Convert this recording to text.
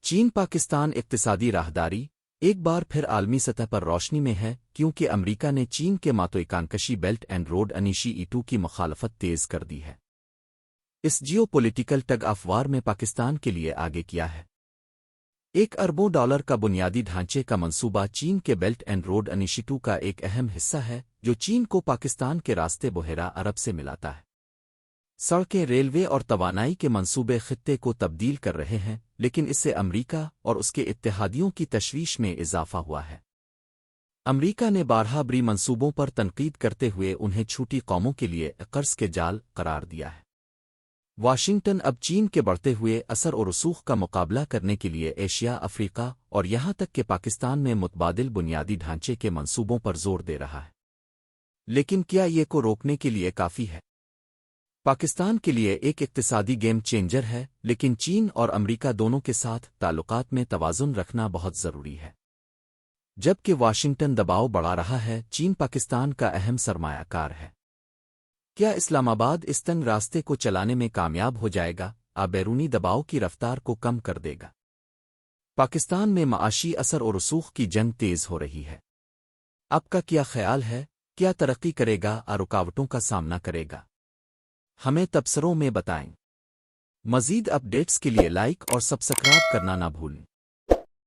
چین پاکستان اقتصادی راہداری ایک بار پھر عالمی سطح پر روشنی میں ہے کیونکہ امریکہ نے چین کے ماتوئیکانکشی بیلٹ اینڈ روڈ انیشیٹو کی مخالفت تیز کر دی ہے۔ اس geopolitical tug of war میں پاکستان کے لیے آگے کیا ہے؟ $1 ارب کا بنیادی ڈھانچے کا منصوبہ چین کے بیلٹ اینڈ روڈ انیشیٹو کا ایک اہم حصہ ہے جو چین کو پاکستان کے راستے بحیرہ عرب سے ملاتا ہے۔ سڑکیں، ریلوے اور توانائی کے منصوبے خطے کو تبدیل کر رہے ہیں، لیکن اس سے امریکہ اور اس کے اتحادیوں کی تشویش میں اضافہ ہوا ہے۔ امریکہ نے بارہا بری منصوبوں پر تنقید کرتے ہوئے انہیں چھوٹی قوموں کے لیے قرض کے جال قرار دیا ہے۔ واشنگٹن اب چین کے بڑھتے ہوئے اثر و رسوخ کا مقابلہ کرنے کے لیے ایشیا، افریقہ اور یہاں تک کہ پاکستان میں متبادل بنیادی ڈھانچے کے منصوبوں پر زور دے رہا ہے۔ لیکن کیا یہ کو روکنے کے لیے کافی ہے؟ پاکستان کے لیے ایک اقتصادی گیم چینجر ہے، لیکن چین اور امریکہ دونوں کے ساتھ تعلقات میں توازن رکھنا بہت ضروری ہے۔ جبکہ واشنگٹن دباؤ بڑھا رہا ہے، چین پاکستان کا اہم سرمایہ کار ہے۔ کیا اسلام آباد اس تنگ راستے کو چلانے میں کامیاب ہو جائے گا؟ بیرونی دباؤ کی رفتار کو کم کر دے گا۔ پاکستان میں معاشی اثر و رسوخ کی جنگ تیز ہو رہی ہے۔ آپ کا کیا خیال ہے؟ کیا ترقی کرے گا اور رکاوٹوں کا سامنا کرے گا؟ ہمیں تبصروں میں بتائیں۔ مزید اپ ڈیٹس کے لیے لائک اور سبسکرائب کرنا نہ بھولیں۔